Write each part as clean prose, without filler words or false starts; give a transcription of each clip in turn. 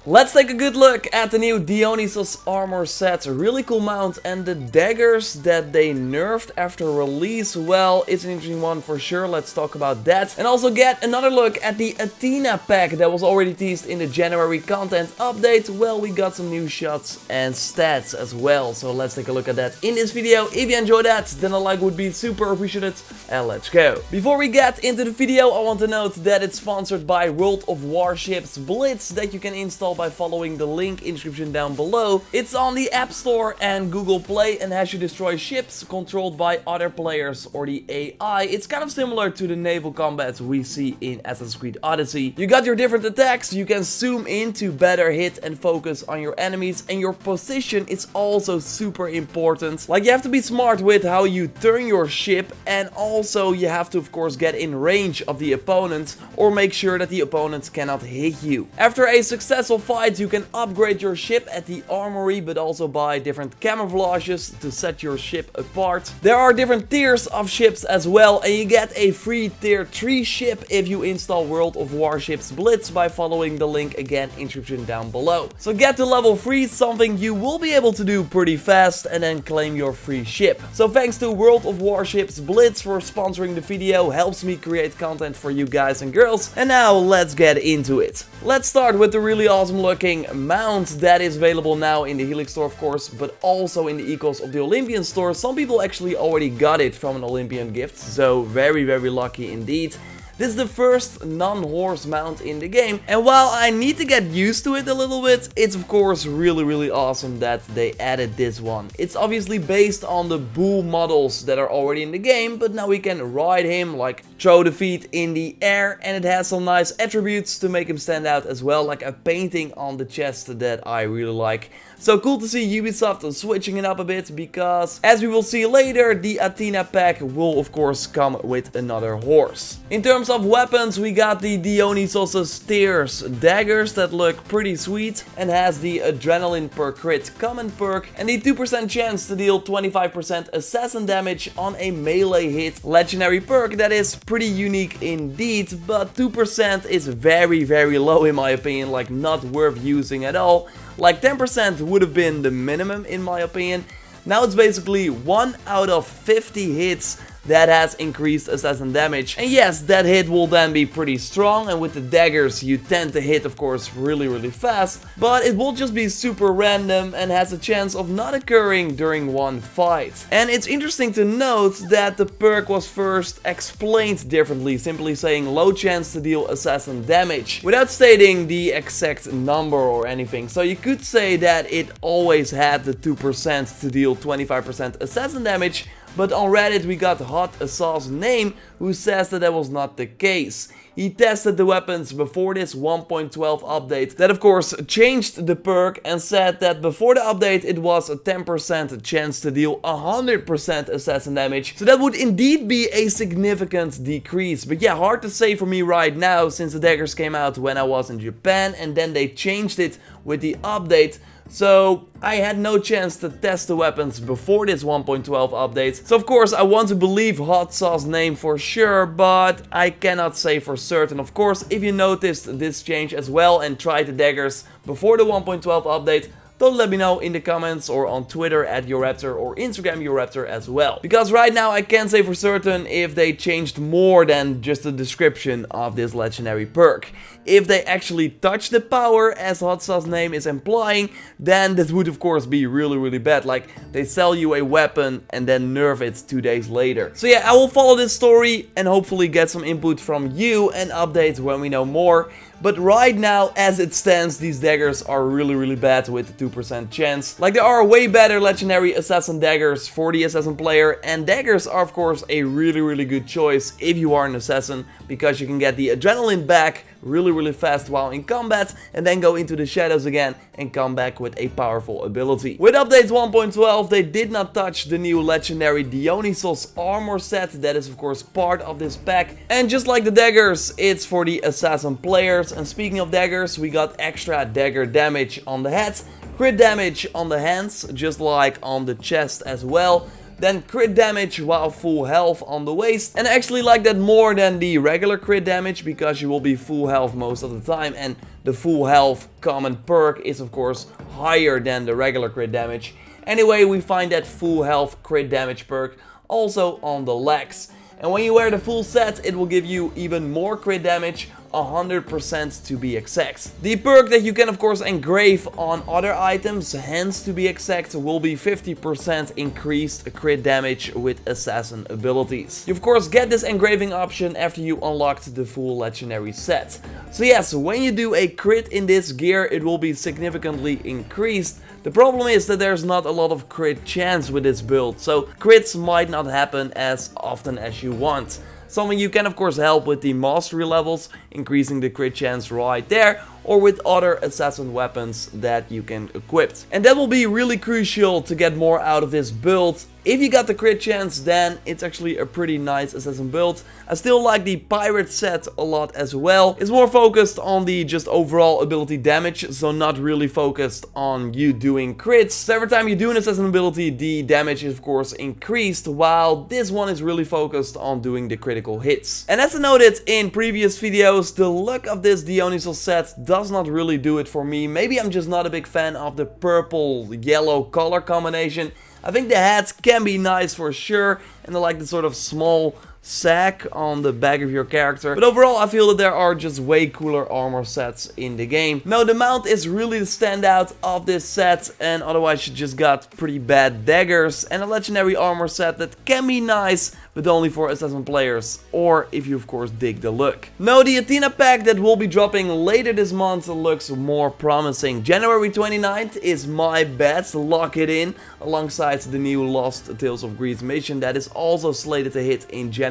Let's take a good look at the new Dionysos armor set. A really cool mount, and the daggers that they nerfed after release. Well, it's an interesting one for sure. Let's talk about that. And also get another look at the Athena Pack that was already teased in the January content update. Well, we got some new shots and stats as well. So let's take a look at that in this video. If you enjoyed that, then a like would be super appreciated. And let's go. Before we get into the video, I want to note that it's sponsored by World of Warships Blitz that you can install by following the link in the description down below. It's on the App Store and Google Play and has you destroy ships controlled by other players or the AI. It's kind of similar to the naval combat we see in Assassin's Creed Odyssey. You got your different attacks, you can zoom in to better hit and focus on your enemies, and your position is also super important. Like, you have to be smart with how you turn your ship, and also you have to of course get in range of the opponent or make sure that the opponent cannot hit you. After a successful fight, you can upgrade your ship at the armory, but also buy different camouflages to set your ship apart. There are different tiers of ships as well, and you get a free tier 3 ship if you install World of Warships Blitz by following the link again in the description down below. So get to level 3, something you will be able to do pretty fast, and then claim your free ship. So thanks to World of Warships Blitz for sponsoring the video, helps me create content for you guys and girls. And now let's get into it. Let's start with the really awesome looking mount that is available now in the Helix store, of course, but also in the ecos of the Olympian store. Some people actually already got it from an Olympian gift, so very lucky indeed. This is the first non-horse mount in the game, and while I need to get used to it a little bit, it's of course really awesome that they added this one. It's obviously based on the bull models that are already in the game, but now we can ride him, like throw the feet in the air, and it has some nice attributes to make him stand out as well, like a painting on the chest that I really like. So cool to see Ubisoft switching it up a bit, because as we will see later, the Athena Pack will of course come with another horse. In terms of weapons, we got the Dionysos tiers daggers that look pretty sweet and has the adrenaline per crit common perk and the 2% chance to deal 25% assassin damage on a melee hit legendary perk that is pretty unique indeed, but 2% is very low in my opinion, like not worth using at all. Like 10% would have been the minimum in my opinion. Now it's basically 1 out of 50 hits that has increased assassin damage. And yes, that hit will then be pretty strong, and with the daggers you tend to hit of course really fast, but it will just be super random and has a chance of not occurring during one fight. And it's interesting to note that the perk was first explained differently, simply saying low chance to deal assassin damage, without stating the exact number or anything. So you could say that it always had the 2% to deal 25% assassin damage, but on Reddit we got Hot Sauce Name who says that that was not the case. He tested the weapons before this 1.12 update that of course changed the perk, and said that before the update it was a 10% chance to deal 100% assassin damage. So that would indeed be a significant decrease. But yeah, hard to say for me right now, since the daggers came out when I was in Japan and then they changed it with the update. So I had no chance to test the weapons before this 1.12 update. So of course I want to believe Hot Sauce Name for sure, but I cannot say for certain. Of course, if you noticed this change as well and tried the daggers before the 1.12 update, don't let me know in the comments or on Twitter at JorRaptor or Instagram JorRaptor as well. Because right now I can't say for certain if they changed more than just the description of this legendary perk. If they actually touch the power, as Hot Sauce Name is implying, then this would of course be really bad. Like, they sell you a weapon and then nerf it 2 days later. So yeah, I will follow this story and hopefully get some input from you and updates when we know more. But right now, as it stands, these daggers are really bad with the 2% chance. Like, there are way better legendary assassin daggers for the assassin player, and daggers are of course a really good choice if you are an assassin, because you can get the adrenaline back really fast while in combat, and then go into the shadows again and come back with a powerful ability. With update 1.12, they did not touch the new legendary Dionysos armor set that is of course part of this pack. And just like the daggers, it's for the assassin players. And speaking of daggers, we got extra dagger damage on the head, crit damage on the hands, just like on the chest as well. then crit damage while full health on the waist. And I actually like that more than the regular crit damage, because you will be full health most of the time, and the full health common perk is of course higher than the regular crit damage. Anyway, we find that full health crit damage perk also on the legs. And when you wear the full set, it will give you even more crit damage, 100% to be exact. The perk that you can of course engrave on other items, hence to be exact, will be 50% increased crit damage with assassin abilities. You of course get this engraving option after you unlocked the full legendary set. So yes, when you do a crit in this gear, it will be significantly increased. The problem is that there's not a lot of crit chance with this build, so crits might not happen as often as you want. Something you can of course help with the mastery levels, increasing the crit chance right there, or with other assassin weapons that you can equip. And that will be really crucial to get more out of this build. If you got the crit chance, then it's actually a pretty nice assassin build. I still like the pirate set a lot as well. It's more focused on the just overall ability damage, so not really focused on you doing crits. So every time you do an assassin ability, the damage is of course increased, while this one is really focused on doing the critical hits. And as I noted in previous videos, the look of this Dionysos set does not really do it for me. Maybe I'm just not a big fan of the purple-yellow color combination. I think the hats can be nice for sure, and I like the sort of small sack on the back of your character. But overall, I feel that there are just way cooler armor sets in the game. Now, the mount is really the standout of this set, and otherwise you just got pretty bad daggers and a legendary armor set that can be nice, but only for assassin players, or if you of course dig the look. Now, the Athena Pack that will be dropping later this month looks more promising. January 29th is my bet, lock it in, alongside the new Lost Tales of Greed mission that is also slated to hit in January.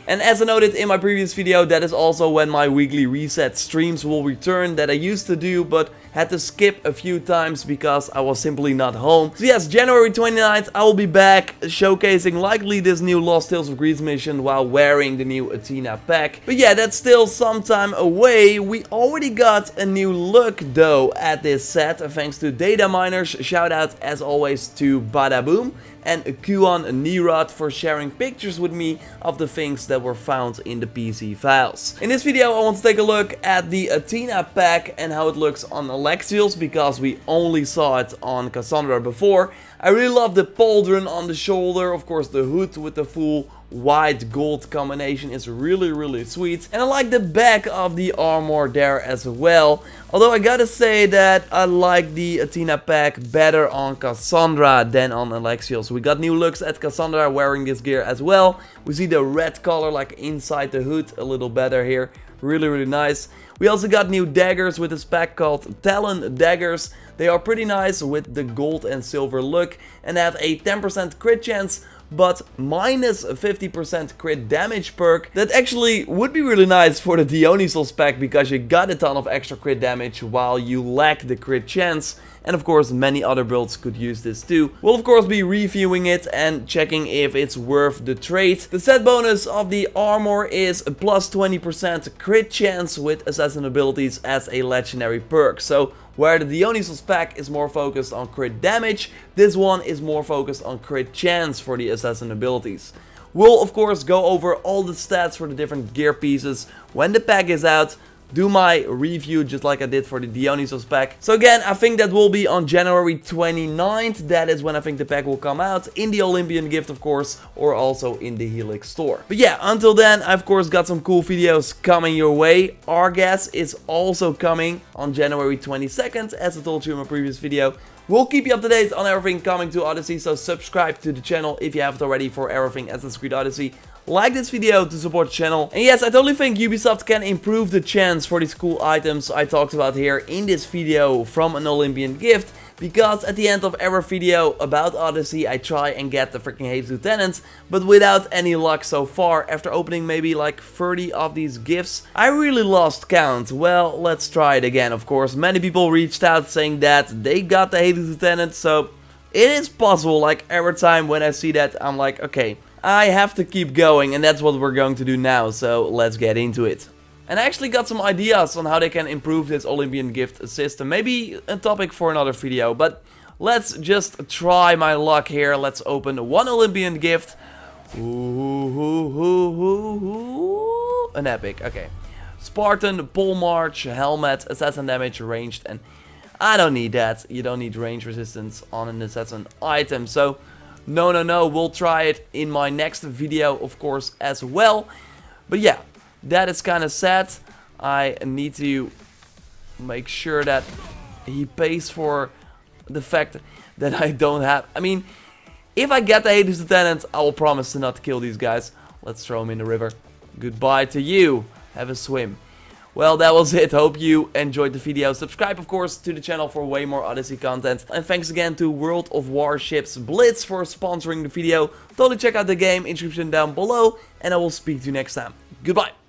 And as I noted in my previous video, that is also when my weekly reset streams will return that I used to do, but had to skip a few times because I was simply not home. So yes, January 29th I will be back, showcasing likely this new Lost Tales of Greed mission while wearing the new Athena Pack. But yeah, that's still some time away. We already got a new look though at this set, thanks to data miners. Shout out as always to Badaboom and Kuan Nirod for sharing pictures with me of the things that were found in the PC files. In this video I want to take a look at the Athena Pack and how it looks on Alexios, because we only saw it on Cassandra before. I really love the pauldron on the shoulder, of course the hood with the full white gold combination is really sweet, and I like the back of the armor there as well. Although I gotta say that I like the Athena Pack better on Cassandra than on Alexios. We got new looks at Cassandra wearing this gear as well. We see the red color like inside the hood a little better here. Really nice. We also got new daggers with this pack called Talon Daggers. They are pretty nice with the gold and silver look and have a 10% crit chance, but minus 50% crit damage perk. That actually would be really nice for the Dionysos pack, because you got a ton of extra crit damage while you lack the crit chance. And of course many other builds could use this too. We'll of course be reviewing it and checking if it's worth the trade. The set bonus of the armor is a plus 20% crit chance with assassin abilities as a legendary perk. So where the Dionysos pack is more focused on crit damage, this one is more focused on crit chance for the assassin abilities. We'll of course go over all the stats for the different gear pieces when the pack is out, do my review just like I did for the Dionysos pack. So again, I think that will be on January 29th. That is when I think the pack will come out, in the Olympian gift of course, or also in the Helix store. But yeah, until then, I of course got some cool videos coming your way. Argas is also coming on January 22nd, as I told you in my previous video. We'll keep you up to date on everything coming to Odyssey, so subscribe to the channel if you haven't already for everything Assassin's Creed Odyssey. Like this video to support the channel. And yes, I totally think Ubisoft can improve the chance for these cool items I talked about here in this video from an Olympian gift. Because at the end of every video about Odyssey, I try and get the freaking Hated Lieutenants, but without any luck so far. After opening maybe like 30 of these gifts, I really lost count. Well, let's try it again, of course. Many people reached out saying that they got the Hated Lieutenant, so it is possible. Like every time when I see that, I'm like, okay, I have to keep going, and that's what we're going to do now, so let's get into it. And I actually got some ideas on how they can improve this Olympian gift system. Maybe a topic for another video, but let's just try my luck here. Let's open one Olympian gift. Ooh, an epic. Okay. Spartan, pole march, helmet, assassin damage, ranged, and I don't need that. You don't need range resistance on an assassin item. So, no. We'll try it in my next video, of course, as well. But yeah, that is kind of sad. I need to make sure that he pays for the fact that I don't have... I mean, if I get the Hades Lieutenant, I will promise to not kill these guys. Let's throw him in the river. Goodbye to you. Have a swim. Well, that was it. Hope you enjoyed the video. Subscribe, of course, to the channel for way more Odyssey content. And thanks again to World of Warships Blitz for sponsoring the video. Totally check out the game, inscription down below. And I will speak to you next time. Goodbye.